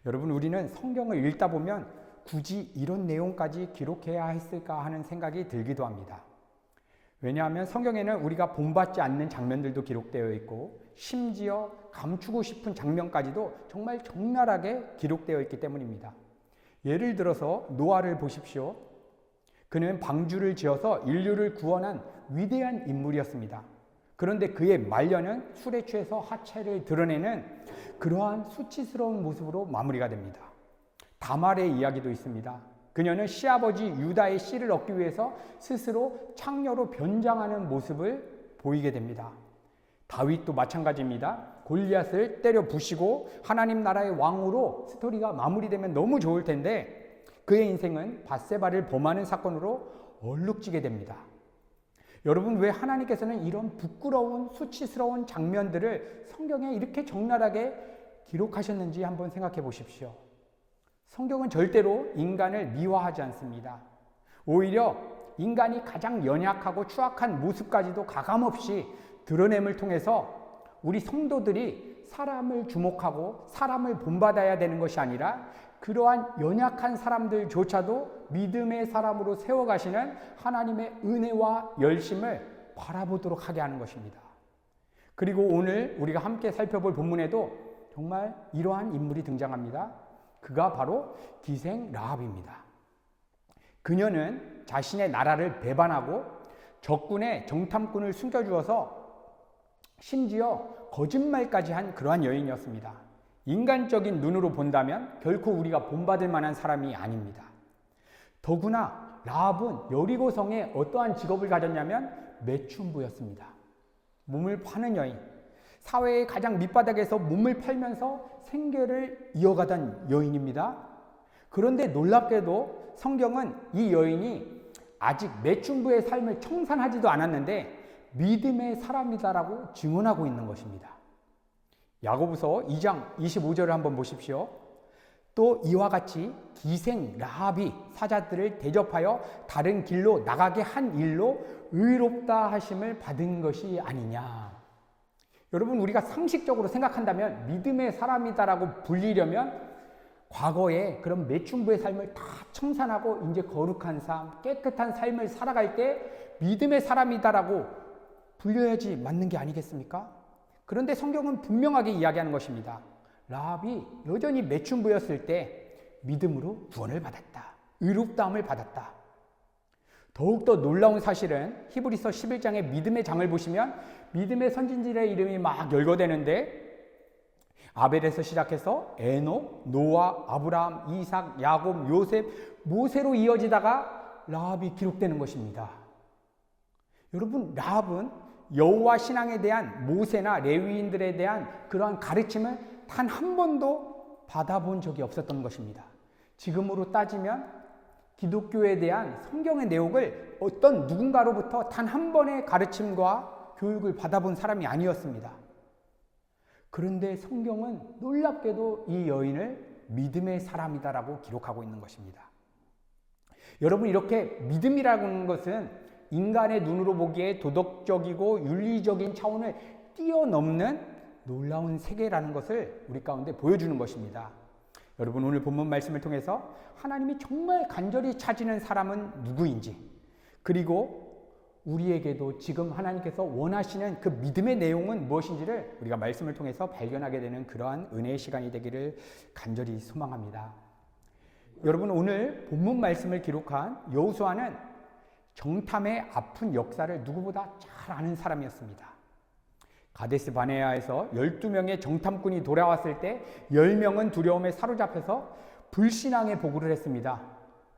여러분, 우리는 성경을 읽다 보면 굳이 이런 내용까지 기록해야 했을까 하는 생각이 들기도 합니다. 왜냐하면 성경에는 우리가 본받지 않는 장면들도 기록되어 있고 심지어 감추고 싶은 장면까지도 정말 적나라하게 기록되어 있기 때문입니다. 예를 들어서 노아를 보십시오. 그는 방주를 지어서 인류를 구원한 위대한 인물이었습니다. 그런데 그의 말년은 술에 취해서 하체를 드러내는 그러한 수치스러운 모습으로 마무리가 됩니다. 다말의 이야기도 있습니다. 그녀는 시아버지 유다의 씨를 얻기 위해서 스스로 창녀로 변장하는 모습을 보이게 됩니다. 다윗도 마찬가지입니다. 골리앗을 때려 부시고 하나님 나라의 왕으로 스토리가 마무리되면 너무 좋을 텐데 그의 인생은 밧세바를 범하는 사건으로 얼룩지게 됩니다. 여러분, 왜 하나님께서는 이런 부끄러운 수치스러운 장면들을 성경에 이렇게 적나라하게 기록하셨는지 한번 생각해 보십시오. 성경은 절대로 인간을 미화하지 않습니다. 오히려 인간이 가장 연약하고 추악한 모습까지도 가감없이 드러냄을 통해서 우리 성도들이 사람을 주목하고 사람을 본받아야 되는 것이 아니라 그러한 연약한 사람들조차도 믿음의 사람으로 세워가시는 하나님의 은혜와 열심을 바라보도록 하게 하는 것입니다. 그리고 오늘 우리가 함께 살펴볼 본문에도 정말 이러한 인물이 등장합니다. 그가 바로 기생 라합입니다. 그녀는 자신의 나라를 배반하고 적군의 정탐꾼을 숨겨주어서 심지어 거짓말까지 한 그러한 여인이었습니다. 인간적인 눈으로 본다면 결코 우리가 본받을 만한 사람이 아닙니다. 더구나 라합은 여리고성에 어떠한 직업을 가졌냐면 매춘부였습니다. 몸을 파는 여인, 사회의 가장 밑바닥에서 몸을 팔면서 생계를 이어가던 여인입니다. 그런데 놀랍게도 성경은 이 여인이 아직 매춘부의 삶을 청산하지도 않았는데 믿음의 사람이다라고 증언하고 있는 것입니다. 야고보서 2장 25절을 한번 보십시오. 또 이와 같이 기생 라합이 사자들을 대접하여 다른 길로 나가게 한 일로 의롭다 하심을 받은 것이 아니냐. 여러분, 우리가 상식적으로 생각한다면 믿음의 사람이다라고 불리려면 과거에 그런 매춘부의 삶을 다 청산하고 이제 거룩한 삶, 깨끗한 삶을 살아갈 때 믿음의 사람이다라고 불려야지 맞는 게 아니겠습니까? 그런데 성경은 분명하게 이야기하는 것입니다. 라합이 여전히 매춘부였을 때 믿음으로 구원을 받았다. 의롭다함을 받았다. 더욱더 놀라운 사실은 히브리서 11장의 믿음의 장을 보시면 믿음의 선진들의 이름이 막 열거되는데 아벨에서 시작해서 에녹, 노아, 아브라함, 이삭, 야곱, 요셉, 모세로 이어지다가 라합이 기록되는 것입니다. 여러분, 라합은 여호와 신앙에 대한 모세나 레위인들에 대한 그러한 가르침을 단 한 번도 받아본 적이 없었던 것입니다. 지금으로 따지면 기독교에 대한 성경의 내용을 어떤 누군가로부터 단 한 번의 가르침과 교육을 받아본 사람이 아니었습니다. 그런데 성경은 놀랍게도 이 여인을 믿음의 사람이다라고 기록하고 있는 것입니다. 여러분, 이렇게 믿음이라는 것은 인간의 눈으로 보기에 도덕적이고 윤리적인 차원을 뛰어넘는 놀라운 세계라는 것을 우리 가운데 보여주는 것입니다. 여러분, 오늘 본문 말씀을 통해서 하나님이 정말 간절히 찾으는 사람은 누구인지, 그리고 우리에게도 지금 하나님께서 원하시는 그 믿음의 내용은 무엇인지를 우리가 말씀을 통해서 발견하게 되는 그러한 은혜의 시간이 되기를 간절히 소망합니다. 여러분, 오늘 본문 말씀을 기록한 여호수아는 정탐의 아픈 역사를 누구보다 잘 아는 사람이었습니다. 가데스 바네아에서 12명의 정탐꾼이 돌아왔을 때 10명은 두려움에 사로잡혀서 불신앙에 보고를 했습니다.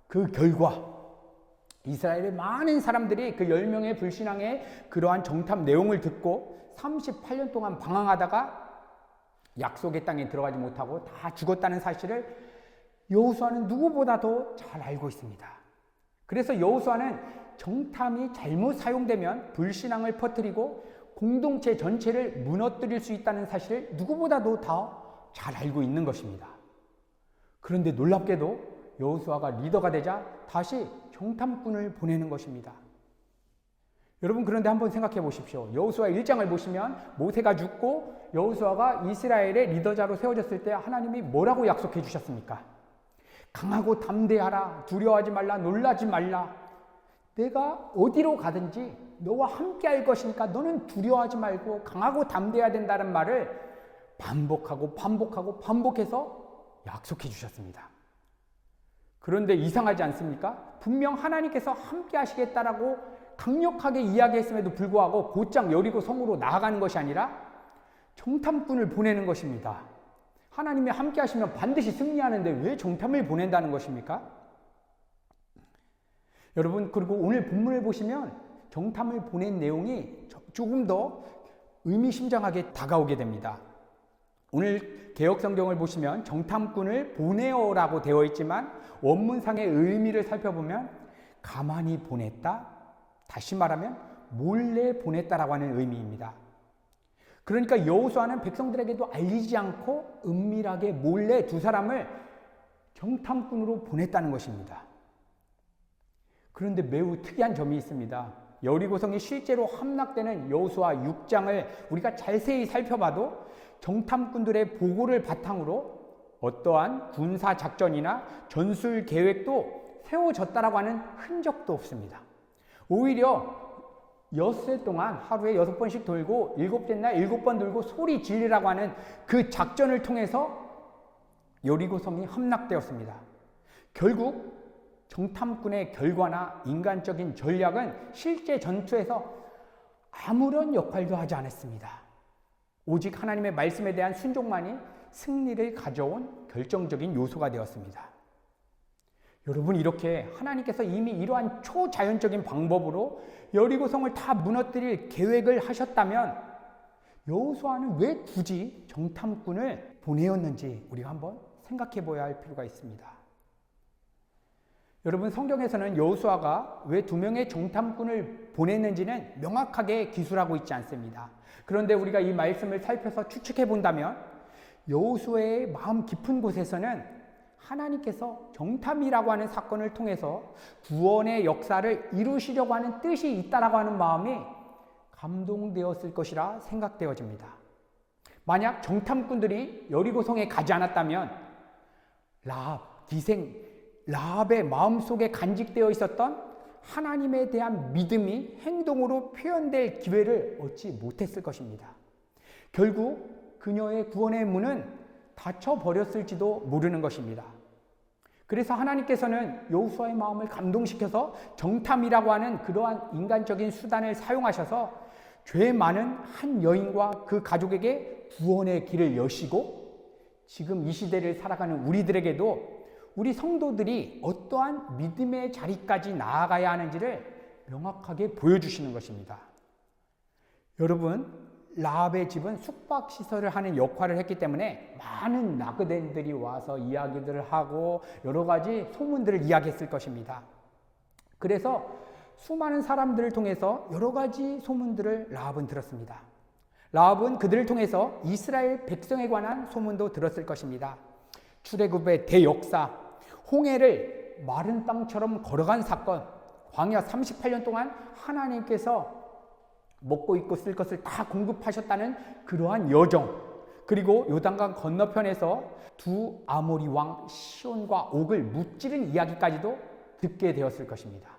그 결과 이스라엘의 많은 사람들이 그 10명의 불신앙의 그러한 정탐 내용을 듣고 38년 동안 방황하다가 약속의 땅에 들어가지 못하고 다 죽었다는 사실을 여호수아는 누구보다도 잘 알고 있습니다. 그래서 여호수아는 정탐이 잘못 사용되면 불신앙을 퍼뜨리고 공동체 전체를 무너뜨릴 수 있다는 사실을 누구보다도 더 잘 알고 있는 것입니다. 그런데 놀랍게도 여호수아가 리더가 되자 다시 정탐꾼을 보내는 것입니다. 여러분 그런데 한번 생각해 보십시오. 여호수아 1장을 보시면 모세가 죽고 여호수아가 이스라엘의 리더자로 세워졌을 때 하나님이 뭐라고 약속해 주셨습니까? 강하고 담대하라, 두려워하지 말라, 놀라지 말라. 내가 어디로 가든지 너와 함께 할 것이니까 너는 두려워하지 말고 강하고 담대해야 된다는 말을 반복하고 반복해서 약속해 주셨습니다. 그런데 이상하지 않습니까? 분명 하나님께서 함께 하시겠다라고 강력하게 이야기했음에도 불구하고 곧장 여리고 성으로 나아가는 것이 아니라 정탐꾼을 보내는 것입니다. 하나님이 함께 하시면 반드시 승리하는데 왜 정탐을 보낸다는 것입니까? 여러분, 그리고 오늘 본문을 보시면 정탐을 보낸 내용이 조금 더 의미심장하게 다가오게 됩니다. 오늘 개역성경을 보시면 정탐꾼을 보내어라고 되어 있지만 원문상의 의미를 살펴보면 가만히 보냈다, 다시 말하면 몰래 보냈다라고 하는 의미입니다. 그러니까 여호수아는 백성들에게도 알리지 않고 은밀하게 몰래 두 사람을 정탐꾼으로 보냈다는 것입니다. 그런데 매우 특이한 점이 있습니다. 여리고성이 실제로 함락되는 여호수아 6장을 우리가 자세히 살펴봐도 정탐꾼들의 보고를 바탕으로 어떠한 군사 작전이나 전술 계획도 세워졌다라고 하는 흔적도 없습니다. 오히려 엿새 동안 하루에 6번씩 돌고 7째 날 7번 돌고 소리 지르라고 하는 그 작전을 통해서 여리고성이 함락되었습니다. 결국 정탐꾼의 결과나 인간적인 전략은 실제 전투에서 아무런 역할도 하지 않았습니다. 오직 하나님의 말씀에 대한 순종만이 승리를 가져온 결정적인 요소가 되었습니다. 여러분, 이렇게 하나님께서 이미 이러한 초자연적인 방법으로 여리고성을 다 무너뜨릴 계획을 하셨다면 여호수아는 왜 굳이 정탐꾼을 보내었는지 우리가 한번 생각해 보아야 할 필요가 있습니다. 여러분, 성경에서는 여호수아가 왜 2명의 정탐꾼을 보냈는지는 명확하게 기술하고 있지 않습니다. 그런데 우리가 이 말씀을 살펴서 추측해 본다면 여호수아의 마음 깊은 곳에서는 하나님께서 정탐이라고 하는 사건을 통해서 구원의 역사를 이루시려고 하는 뜻이 있다라고 하는 마음이 감동되었을 것이라 생각되어집니다. 만약 정탐꾼들이 여리고성에 가지 않았다면 라합의 마음속에 간직되어 있었던 하나님에 대한 믿음이 행동으로 표현될 기회를 얻지 못했을 것입니다. 결국 그녀의 구원의 문은 닫혀버렸을지도 모르는 것입니다. 그래서 하나님께서는 여호수아의 마음을 감동시켜서 정탐이라고 하는 그러한 인간적인 수단을 사용하셔서 죄 많은 한 여인과 그 가족에게 구원의 길을 여시고 지금 이 시대를 살아가는 우리들에게도 우리 성도들이 어떠한 믿음의 자리까지 나아가야 하는지를 명확하게 보여주시는 것입니다. 여러분, 라합의 집은 숙박시설을 하는 역할을 했기 때문에 많은 나그네들이 와서 이야기들을 하고 여러 가지 소문들을 이야기했을 것입니다. 그래서 수많은 사람들을 통해서 여러 가지 소문들을 라합은 들었습니다. 라합은 그들을 통해서 이스라엘 백성에 관한 소문도 들었을 것입니다. 출애굽의 대역사, 홍해를 마른 땅처럼 걸어간 사건, 광야 38년 동안 하나님께서 먹고 입고 쓸 것을 다 공급하셨다는 그러한 여정, 그리고 요단강 건너편에서 두 아모리 왕 시온과 옥을 무찌른 이야기까지도 듣게 되었을 것입니다.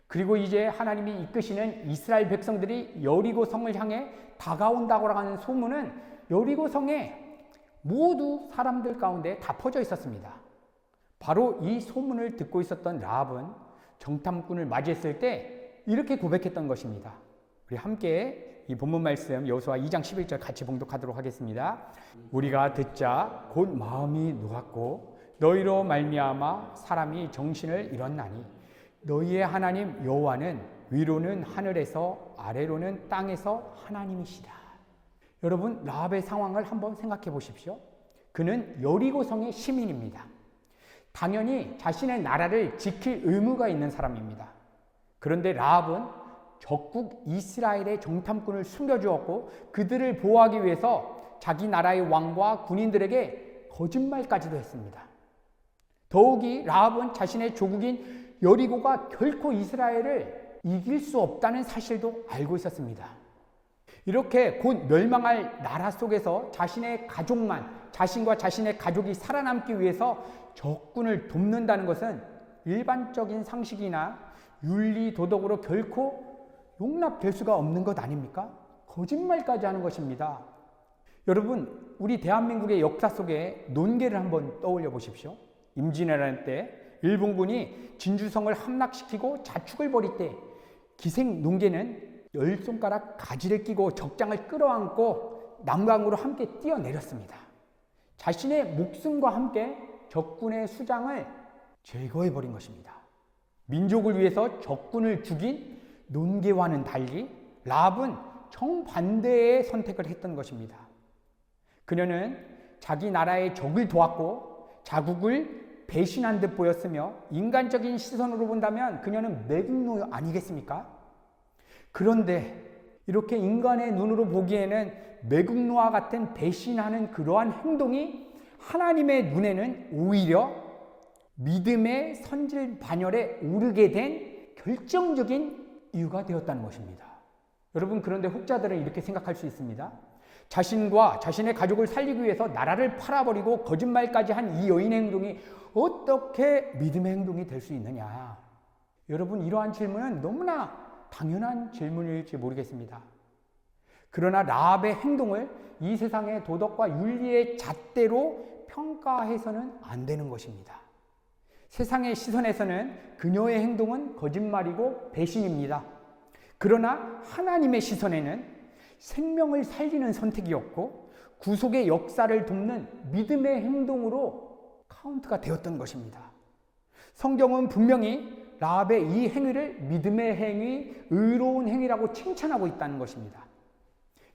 그리고 이제 하나님이 이끄시는 이스라엘 백성들이 여리고성을 향해 다가온다고 하는 소문은 여리고성에 모두 사람들 가운데 다 퍼져 있었습니다. 바로 이 소문을 듣고 있었던 라합은 정탐꾼을 맞이했을 때 이렇게 고백했던 것입니다. 우리 함께 이 본문 말씀 여호수아 2장 11절 같이 봉독하도록 하겠습니다. 우리가 듣자 곧 마음이 녹았고 너희로 말미암아 사람이 정신을 잃었나니 너희의 하나님 여호와는 위로는 하늘에서 아래로는 땅에서 하나님이시다. 여러분, 라합의 상황을 한번 생각해 보십시오. 그는 여리고성의 시민입니다. 당연히 자신의 나라를 지킬 의무가 있는 사람입니다. 그런데 라합은 적국 이스라엘의 정탐꾼을 숨겨주었고 그들을 보호하기 위해서 자기 나라의 왕과 군인들에게 거짓말까지도 했습니다. 더욱이 라합은 자신의 조국인 여리고가 결코 이스라엘을 이길 수 없다는 사실도 알고 있었습니다. 이렇게 곧 멸망할 나라 속에서 자신의 가족만, 자신과 자신의 가족이 살아남기 위해서 적군을 돕는다는 것은 일반적인 상식이나 윤리, 도덕으로 결코 용납될 수가 없는 것 아닙니까? 거짓말까지 하는 것입니다. 여러분, 우리 대한민국의 역사 속에 논계를 한번 떠올려 보십시오. 임진왜란 때 일본군이 진주성을 함락시키고 자축을 벌일 때 기생 논계는 10손가락 가지를 끼고 적장을 끌어안고 남강으로 함께 뛰어내렸습니다. 자신의 목숨과 함께 적군의 수장을 제거해버린 것입니다. 민족을 위해서 적군을 죽인 논계와는 달리 라합은 정반대의 선택을 했던 것입니다. 그녀는 자기 나라의 적을 도왔고 자국을 배신한 듯 보였으며 인간적인 시선으로 본다면 그녀는 매국노 아니겠습니까? 그런데 이렇게 인간의 눈으로 보기에는 매국노와 같은 배신하는 그러한 행동이 하나님의 눈에는 오히려 믿음의 선질 반열에 오르게 된 결정적인 이유가 되었다는 것입니다. 여러분, 그런데 혹자들은 이렇게 생각할 수 있습니다. 자신과 자신의 가족을 살리기 위해서 나라를 팔아버리고 거짓말까지 한 이 여인의 행동이 어떻게 믿음의 행동이 될 수 있느냐? 여러분, 이러한 질문은 너무나 당연한 질문일지 모르겠습니다. 그러나 라합의 행동을 이 세상의 도덕과 윤리의 잣대로 평가해서는 안 되는 것입니다. 세상의 시선에서는 그녀의 행동은 거짓말이고 배신입니다. 그러나 하나님의 시선에는 생명을 살리는 선택이었고 구속의 역사를 돕는 믿음의 행동으로 카운트가 되었던 것입니다. 성경은 분명히 라합의 이 행위를 믿음의 행위, 의로운 행위라고 칭찬하고 있다는 것입니다.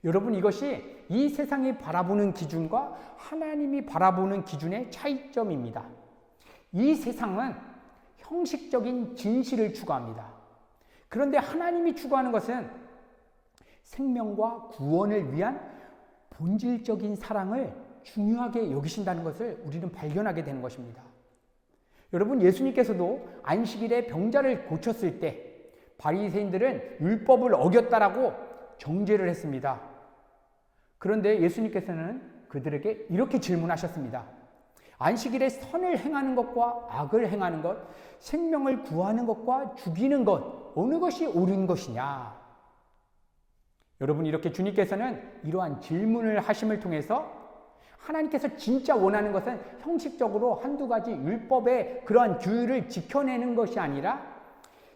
여러분, 이것이 이 세상이 바라보는 기준과 하나님이 바라보는 기준의 차이점입니다. 이 세상은 형식적인 진실을 추구합니다. 그런데 하나님이 추구하는 것은 생명과 구원을 위한 본질적인 사랑을 중요하게 여기신다는 것을 우리는 발견하게 되는 것입니다. 여러분, 예수님께서도 안식일에 병자를 고쳤을 때 바리새인들은 율법을 어겼다라고 정죄를 했습니다. 그런데 예수님께서는 그들에게 이렇게 질문하셨습니다. 안식일에 선을 행하는 것과 악을 행하는 것, 생명을 구하는 것과 죽이는 것, 어느 것이 옳은 것이냐? 여러분, 이렇게 주님께서는 이러한 질문을 하심을 통해서 하나님께서 진짜 원하는 것은 형식적으로 한두 가지 율법의 그러한 규율을 지켜내는 것이 아니라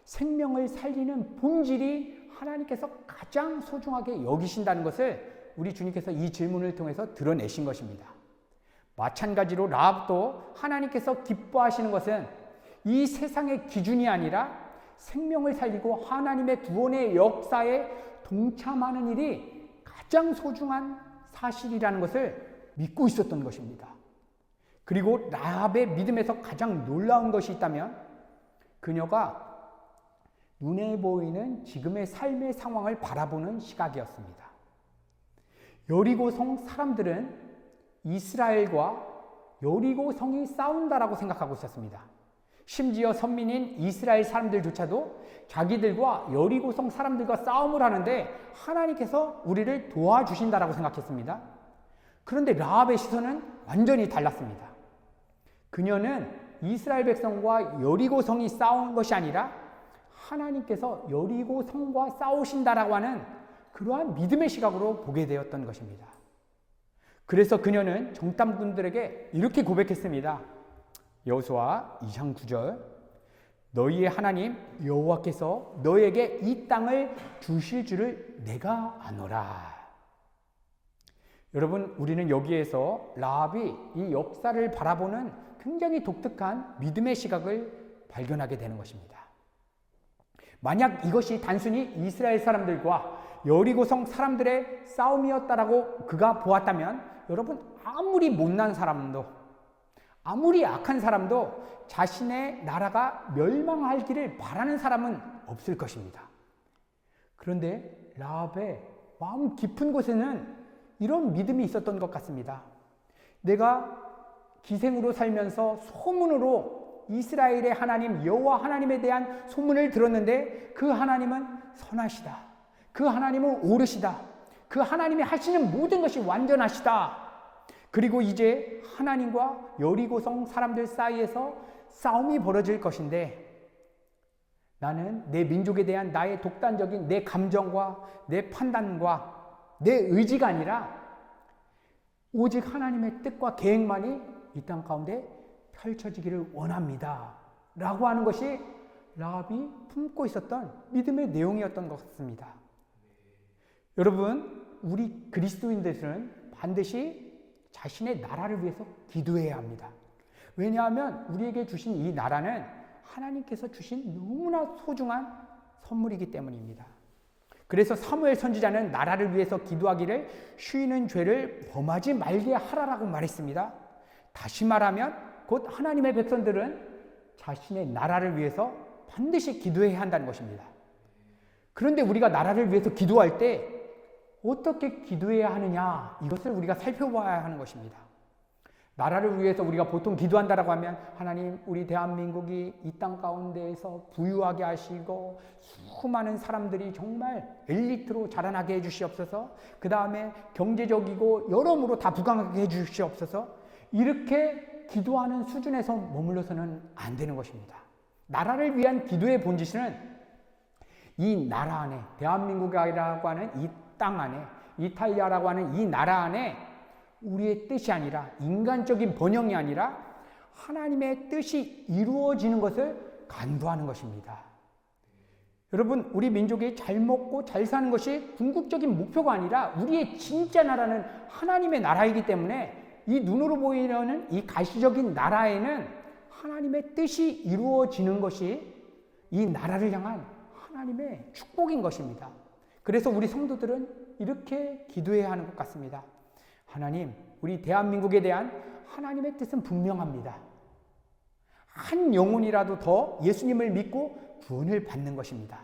생명을 살리는 본질이 하나님께서 가장 소중하게 여기신다는 것을 우리 주님께서 이 질문을 통해서 드러내신 것입니다. 마찬가지로 라합도 하나님께서 기뻐하시는 것은 이 세상의 기준이 아니라 생명을 살리고 하나님의 구원의 역사에 동참하는 일이 가장 소중한 사실이라는 것을 믿고 있었던 것입니다. 그리고 라합의 믿음에서 가장 놀라운 것이 있다면 그녀가 눈에 보이는 지금의 삶의 상황을 바라보는 시각이었습니다. 여리고성 사람들은 이스라엘과 여리고성이 싸운다라고 생각하고 있었습니다. 심지어 선민인 이스라엘 사람들조차도 자기들과 여리고성 사람들과 싸움을 하는데 하나님께서 우리를 도와주신다라고 생각했습니다. 그런데 라합의 시선은 완전히 달랐습니다. 그녀는 이스라엘 백성과 여리고성이 싸운 것이 아니라 하나님께서 여리고성과 싸우신다라고 하는 그러한 믿음의 시각으로 보게 되었던 것입니다. 그래서 그녀는 정탐꾼들에게 이렇게 고백했습니다. 여호수아 2장 9절, 너희의 하나님 여호와께서 너에게 이 땅을 주실 줄을 내가 아노라. 여러분, 우리는 여기에서 라합이 이 역사를 바라보는 굉장히 독특한 믿음의 시각을 발견하게 되는 것입니다. 만약 이것이 단순히 이스라엘 사람들과 여리고성 사람들의 싸움이었다라고 그가 보았다면 여러분, 아무리 못난 사람도 아무리 악한 사람도 자신의 나라가 멸망하기를 바라는 사람은 없을 것입니다. 그런데 라합의 마음 깊은 곳에는 이런 믿음이 있었던 것 같습니다. 내가 기생으로 살면서 소문으로 이스라엘의 하나님 여호와 하나님에 대한 소문을 들었는데 그 하나님은 선하시다. 그 하나님은 옳으시다. 그 하나님이 하시는 모든 것이 완전하시다. 그리고 이제 하나님과 여리고성 사람들 사이에서 싸움이 벌어질 것인데 나는 내 민족에 대한 나의 독단적인 내 감정과 내 판단과 내 의지가 아니라 오직 하나님의 뜻과 계획만이 이 땅 가운데 펼쳐지기를 원합니다. 라고 하는 것이 라합이 품고 있었던 믿음의 내용이었던 것 같습니다. 여러분, 우리 그리스도인들은 반드시 자신의 나라를 위해서 기도해야 합니다. 왜냐하면 우리에게 주신 이 나라는 하나님께서 주신 너무나 소중한 선물이기 때문입니다. 그래서 사무엘 선지자는 나라를 위해서 기도하기를 쉬는 죄를 범하지 말게 하라라고 말했습니다. 다시 말하면 곧 하나님의 백성들은 자신의 나라를 위해서 반드시 기도해야 한다는 것입니다. 그런데 우리가 나라를 위해서 기도할 때 어떻게 기도해야 하느냐, 이것을 우리가 살펴봐야 하는 것입니다. 나라를 위해서 우리가 보통 기도한다라고 하면 하나님, 우리 대한민국이 이 땅 가운데에서 부유하게 하시고 수많은 사람들이 정말 엘리트로 자라나게 해주시옵소서, 그 다음에 경제적이고 여러모로 다 부강하게 해주시옵소서, 이렇게 기도하는 수준에서 머물러서는 안 되는 것입니다. 나라를 위한 기도의 본질은 이 나라 안에, 대한민국이라고 하는 이 땅 안에, 이탈리아라고 하는 이 나라 안에 우리의 뜻이 아니라, 인간적인 번영이 아니라 하나님의 뜻이 이루어지는 것을 간구하는 것입니다. 여러분, 우리 민족이 잘 먹고 잘 사는 것이 궁극적인 목표가 아니라 우리의 진짜 나라는 하나님의 나라이기 때문에 이 눈으로 보이는 이 가시적인 나라에는 하나님의 뜻이 이루어지는 것이 이 나라를 향한 하나님의 축복인 것입니다. 그래서 우리 성도들은 이렇게 기도해야 하는 것 같습니다. 하나님, 우리 대한민국에 대한 하나님의 뜻은 분명합니다. 한 영혼이라도 더 예수님을 믿고 구원을 받는 것입니다.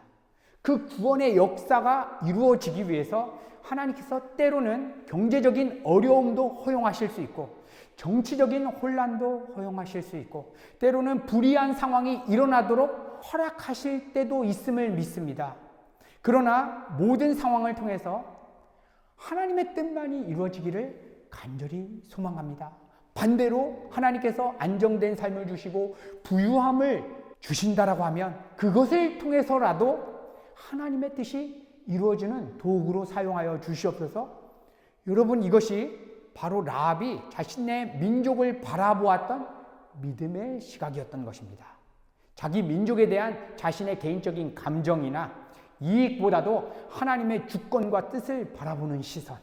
그 구원의 역사가 이루어지기 위해서 하나님께서 때로는 경제적인 어려움도 허용하실 수 있고, 정치적인 혼란도 허용하실 수 있고, 때로는 불의한 상황이 일어나도록 허락하실 때도 있음을 믿습니다. 그러나 모든 상황을 통해서 하나님의 뜻만이 이루어지기를 간절히 소망합니다. 반대로 하나님께서 안정된 삶을 주시고 부유함을 주신다라고 하면 그것을 통해서라도 하나님의 뜻이 이루어지는 도구로 사용하여 주시옵소서. 여러분, 이것이 바로 라합이 자신의 민족을 바라보았던 믿음의 시각이었던 것입니다. 자기 민족에 대한 자신의 개인적인 감정이나 이익보다도 하나님의 주권과 뜻을 바라보는 시선.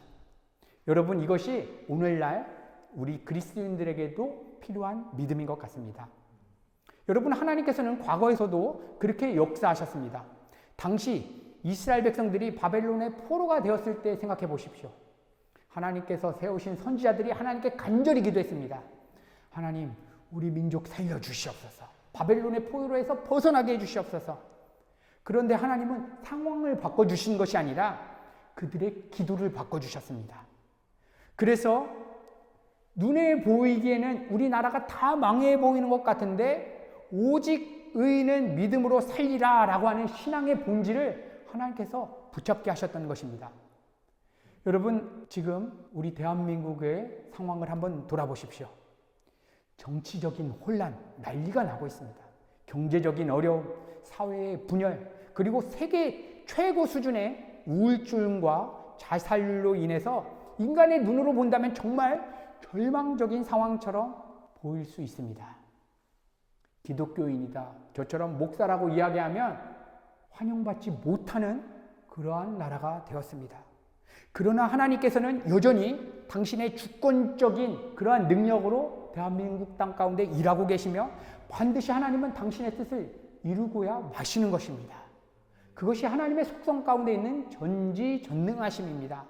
여러분, 이것이 오늘날 우리 그리스도인들에게도 필요한 믿음인 것 같습니다. 여러분, 하나님께서는 과거에서도 그렇게 역사하셨습니다. 당시 이스라엘 백성들이 바벨론의 포로가 되었을 때 생각해 보십시오. 하나님께서 세우신 선지자들이 하나님께 간절히 기도했습니다. 하나님, 우리 민족 살려주시옵소서. 바벨론의 포로에서 벗어나게 해주시옵소서. 그런데 하나님은 상황을 바꿔주신 것이 아니라 그들의 기도를 바꿔주셨습니다. 그래서 눈에 보이기에는 우리나라가 다 망해 보이는 것 같은데 오직 의인은 믿음으로 살리라 라고 하는 신앙의 본질을 하나님께서 붙잡게 하셨던 것입니다. 여러분, 지금 우리 대한민국의 상황을 한번 돌아보십시오. 정치적인 혼란, 난리가 나고 있습니다. 경제적인 어려움, 사회의 분열, 그리고 세계 최고 수준의 우울증과 자살로 인해서 인간의 눈으로 본다면 정말 절망적인 상황처럼 보일 수 있습니다. 기독교인이다, 저처럼 목사라고 이야기하면 환영받지 못하는 그러한 나라가 되었습니다. 그러나 하나님께서는 여전히 당신의 주권적인 그러한 능력으로 대한민국 땅 가운데 일하고 계시며 반드시 하나님은 당신의 뜻을 이루고야 마시는 것입니다. 그것이 하나님의 속성 가운데 있는 전지전능하심입니다.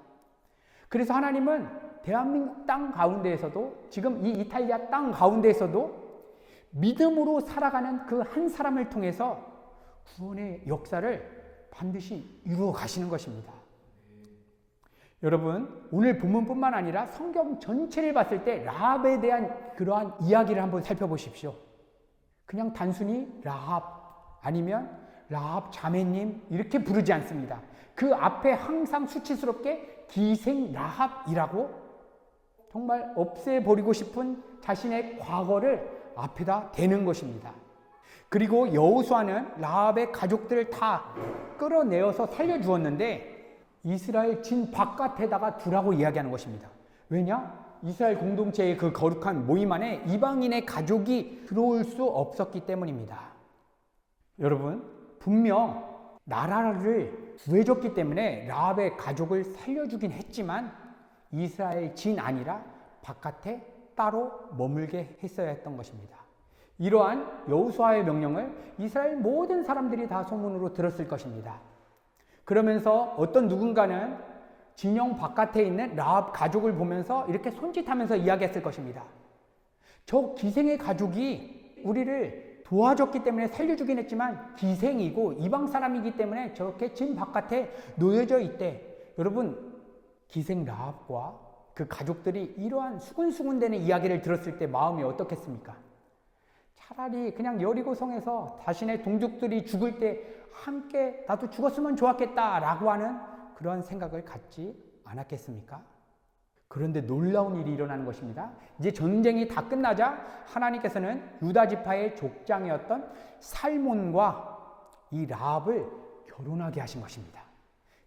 그래서 하나님은 대한민국 땅 가운데에서도, 지금 이 이탈리아 땅 가운데에서도 믿음으로 살아가는 그 한 사람을 통해서 구원의 역사를 반드시 이루어 가시는 것입니다. 여러분, 오늘 본문뿐만 아니라 성경 전체를 봤을 때 라합에 대한 그러한 이야기를 한번 살펴보십시오. 그냥 단순히 라합 아니면 라합 자매님 이렇게 부르지 않습니다. 그 앞에 항상 수치스럽게 기생 라합이라고 정말 없애버리고 싶은 자신의 과거를 앞에다 대는 것입니다. 그리고 여호수아는 라합의 가족들을 다 끌어내어서 살려주었는데 이스라엘 진 바깥에다가 두라고 이야기하는 것입니다. 왜냐? 이스라엘 공동체의 그 거룩한 모임 안에 이방인의 가족이 들어올 수 없었기 때문입니다. 여러분, 분명 나라를 구해줬기 때문에 라합의 가족을 살려주긴 했지만 이스라엘 진 아니라 바깥에 따로 머물게 했어야 했던 것입니다. 이러한 여호수아의 명령을 이스라엘 모든 사람들이 다 소문으로 들었을 것입니다. 그러면서 어떤 누군가는 진영 바깥에 있는 라합 가족을 보면서 이렇게 손짓하면서 이야기했을 것입니다. 저 기생의 가족이 우리를 도와줬기 때문에 살려주긴 했지만 기생이고 이방 사람이기 때문에 저렇게 진 바깥에 놓여져 있대. 여러분, 기생 라합과 그 가족들이 이러한 수근수근대는 이야기를 들었을 때 마음이 어떻겠습니까? 차라리 그냥 여리고성에서 자신의 동족들이 죽을 때 함께 나도 죽었으면 좋았겠다라고 하는 그런 생각을 갖지 않았겠습니까? 그런데 놀라운 일이 일어나는 것입니다. 이제 전쟁이 다 끝나자 하나님께서는 유다 지파의 족장이었던 살몬과 이 라합을 결혼하게 하신 것입니다.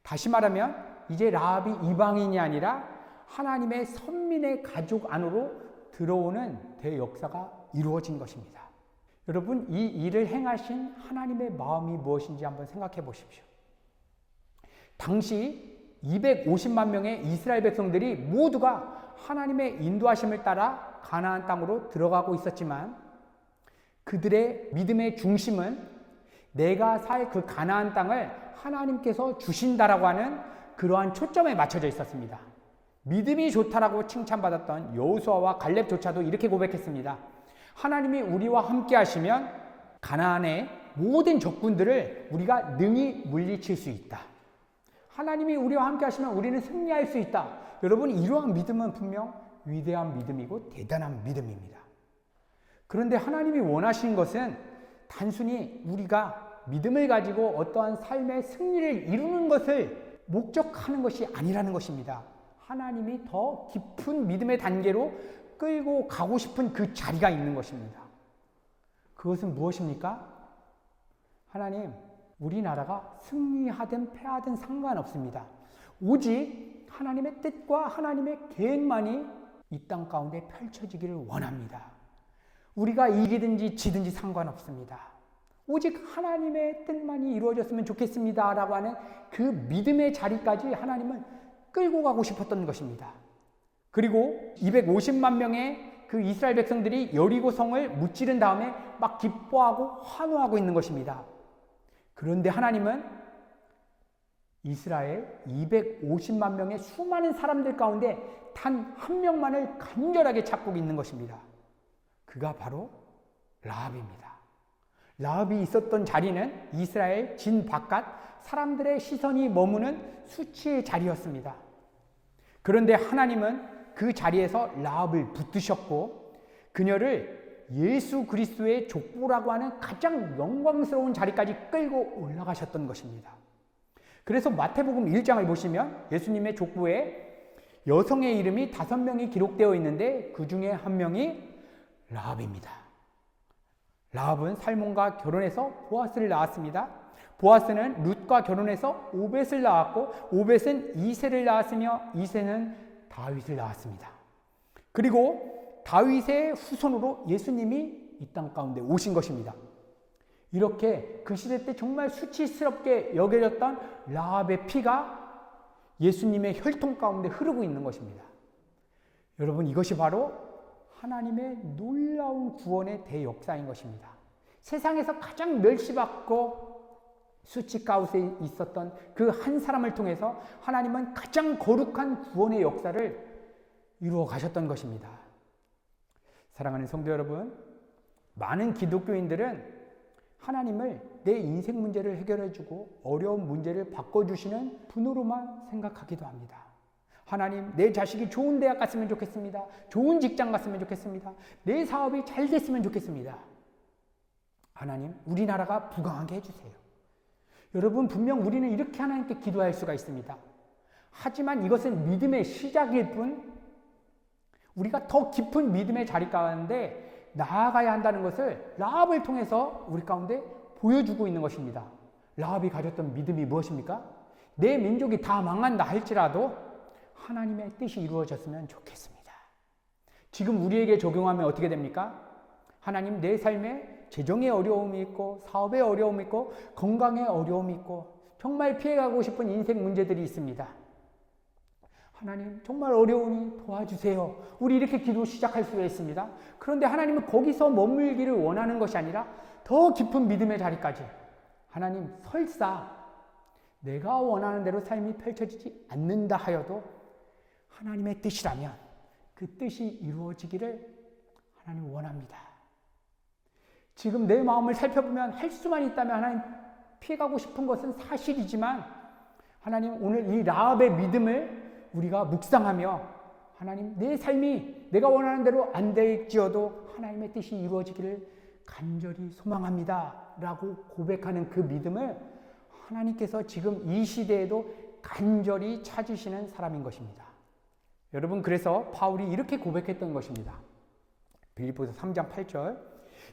다시 말하면 이제 라합이 이방인이 아니라 하나님의 선민의 가족 안으로 들어오는 대역사가 이루어진 것입니다. 여러분, 이 일을 행하신 하나님의 마음이 무엇인지 한번 생각해 보십시오. 당시 250만 명의 이스라엘 백성들이 모두가 하나님의 인도하심을 따라 가나안 땅으로 들어가고 있었지만 그들의 믿음의 중심은 내가 살 그 가나안 땅을 하나님께서 주신다라고 하는 그러한 초점에 맞춰져 있었습니다. 믿음이 좋다라고 칭찬받았던 여호수아와 갈렙조차도 이렇게 고백했습니다. 하나님이 우리와 함께 하시면 가나안의 모든 적군들을 우리가 능히 물리칠 수 있다. 하나님이 우리와 함께 하시면 우리는 승리할 수 있다. 여러분, 이러한 믿음은 분명 위대한 믿음이고 대단한 믿음입니다. 그런데 하나님이 원하시는 것은 단순히 우리가 믿음을 가지고 어떠한 삶의 승리를 이루는 것을 목적하는 것이 아니라는 것입니다. 하나님이 더 깊은 믿음의 단계로 끌고 가고 싶은 그 자리가 있는 것입니다. 그것은 무엇입니까? 하나님, 우리나라가 승리하든 패하든 상관없습니다. 오직 하나님의 뜻과 하나님의 계획만이 이 땅 가운데 펼쳐지기를 원합니다. 우리가 이기든지 지든지 상관없습니다. 오직 하나님의 뜻만이 이루어졌으면 좋겠습니다. 라고 하는 그 믿음의 자리까지 하나님은 끌고 가고 싶었던 것입니다. 그리고 250만 명의 그 이스라엘 백성들이 여리고 성을 무찌른 다음에 막 기뻐하고 환호하고 있는 것입니다. 그런데 하나님은 이스라엘 250만 명의 수많은 사람들 가운데 단 한 명만을 간절하게 찾고 있는 것입니다. 그가 바로 라합입니다. 라합이 있었던 자리는 이스라엘 진 바깥 사람들의 시선이 머무는 수치의 자리였습니다. 그런데 하나님은 그 자리에서 라합을 붙드셨고 그녀를 예수 그리스도의 족보라고 하는 가장 영광스러운 자리까지 끌고 올라가셨던 것입니다. 그래서 마태복음 1장을 보시면 예수님의 족보에 여성의 이름이 5명이 기록되어 있는데 그 중에 한 명이 라합입니다. 라합은 살몬과 결혼해서 보아스를 낳았습니다. 보아스는 룻과 결혼해서 오벳을 낳았고 오벳은 이새를 낳았으며 이새는 다윗을 낳았습니다. 그리고 다윗의 후손으로 예수님이 이 땅 가운데 오신 것입니다. 이렇게 그 시대 때 정말 수치스럽게 여겨졌던 라합의 피가 예수님의 혈통 가운데 흐르고 있는 것입니다. 여러분, 이것이 바로 하나님의 놀라운 구원의 대역사인 것입니다. 세상에서 가장 멸시받고 수치 가운데 있었던 그 한 사람을 통해서 하나님은 가장 거룩한 구원의 역사를 이루어 가셨던 것입니다. 사랑하는 성도 여러분, 많은 기독교인들은 하나님을 내 인생 문제를 해결해주고 어려운 문제를 바꿔주시는 분으로만 생각하기도 합니다. 하나님, 내 자식이 좋은 대학 갔으면 좋겠습니다. 좋은 직장 갔으면 좋겠습니다. 내 사업이 잘 됐으면 좋겠습니다. 하나님, 우리나라가 부강하게 해주세요. 여러분, 분명 우리는 이렇게 하나님께 기도할 수가 있습니다. 하지만 이것은 믿음의 시작일 뿐, 우리가 더 깊은 믿음의 자리 가운데 나아가야 한다는 것을 라합을 통해서 우리 가운데 보여주고 있는 것입니다. 라합이 가졌던 믿음이 무엇입니까? 내 민족이 다 망한다 할지라도 하나님의 뜻이 이루어졌으면 좋겠습니다. 지금 우리에게 적용하면 어떻게 됩니까? 하나님, 내 삶에 재정의 어려움이 있고 사업의 어려움이 있고 건강의 어려움이 있고 정말 피해가고 싶은 인생 문제들이 있습니다. 하나님, 정말 어려우니 도와주세요. 우리 이렇게 기도 시작할 수가 있습니다. 그런데 하나님은 거기서 머물기를 원하는 것이 아니라 더 깊은 믿음의 자리까지, 하나님, 설사 내가 원하는 대로 삶이 펼쳐지지 않는다 하여도 하나님의 뜻이라면 그 뜻이 이루어지기를 하나님 원합니다. 지금 내 마음을 살펴보면 할 수만 있다면 하나님 피해가고 싶은 것은 사실이지만, 하나님, 오늘 이 라합의 믿음을 우리가 묵상하며 하나님, 내 삶이 내가 원하는 대로 안 될지어도 하나님의 뜻이 이루어지기를 간절히 소망합니다 라고 고백하는 그 믿음을 하나님께서 지금 이 시대에도 간절히 찾으시는 사람인 것입니다. 여러분, 그래서 바울이 이렇게 고백했던 것입니다. 빌립보서 3장 8절,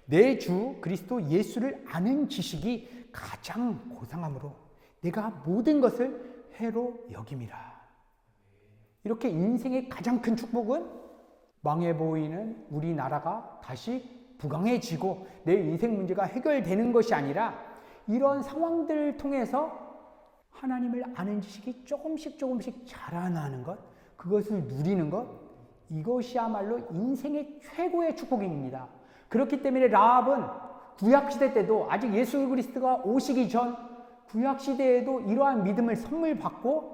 내 주 그리스도 예수를 아는 지식이 가장 고상함으로 내가 모든 것을 해로 여김이라. 이렇게 인생의 가장 큰 축복은 망해 보이는 우리나라가 다시 부강해지고 내 인생 문제가 해결되는 것이 아니라 이런 상황들을 통해서 하나님을 아는 지식이 조금씩 자라나는 것, 그것을 누리는 것, 이것이야말로 인생의 최고의 축복입니다. 그렇기 때문에 라합은 구약시대 때도, 아직 예수 그리스도가 오시기 전 구약시대에도 이러한 믿음을 선물 받고,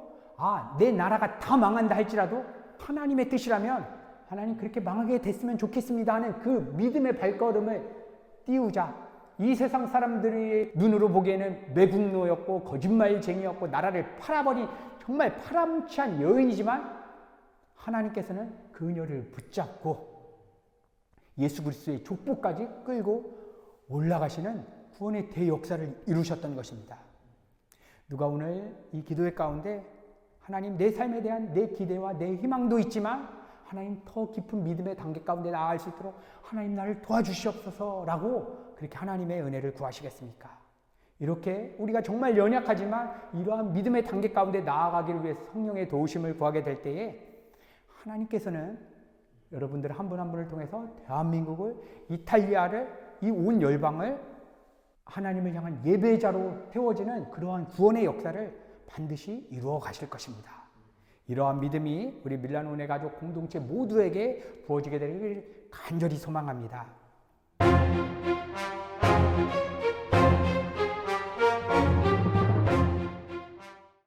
내 나라가 다 망한다 할지라도 하나님의 뜻이라면 하나님 그렇게 망하게 됐으면 좋겠습니다 하는 그 믿음의 발걸음을 띄우자. 이 세상 사람들의 눈으로 보기에는 매국노였고 거짓말쟁이였고 나라를 팔아버린 정말 파람치한 여인이지만, 하나님께서는 그녀를 붙잡고 예수 그리스도의 족보까지 끌고 올라가시는 구원의 대역사를 이루셨던 것입니다. 누가 오늘 이 기도회 가운데 하나님, 내 삶에 대한 내 기대와 내 희망도 있지만 하나님, 더 깊은 믿음의 단계 가운데 나아갈 수 있도록 하나님 나를 도와주시옵소서라고 그렇게 하나님의 은혜를 구하시겠습니까? 이렇게 우리가 정말 연약하지만 이러한 믿음의 단계 가운데 나아가기를 위해서 성령의 도우심을 구하게 될 때에 하나님께서는 여러분들 한 분 한 분을 통해서 대한민국을, 이탈리아를, 이 온 열방을 하나님을 향한 예배자로 세워지는 그러한 구원의 역사를 반드시 이루어 가실 것입니다. 이러한 믿음이 우리 밀라노 은혜 가족 공동체 모두에게 부어지게 되기를 간절히 소망합니다.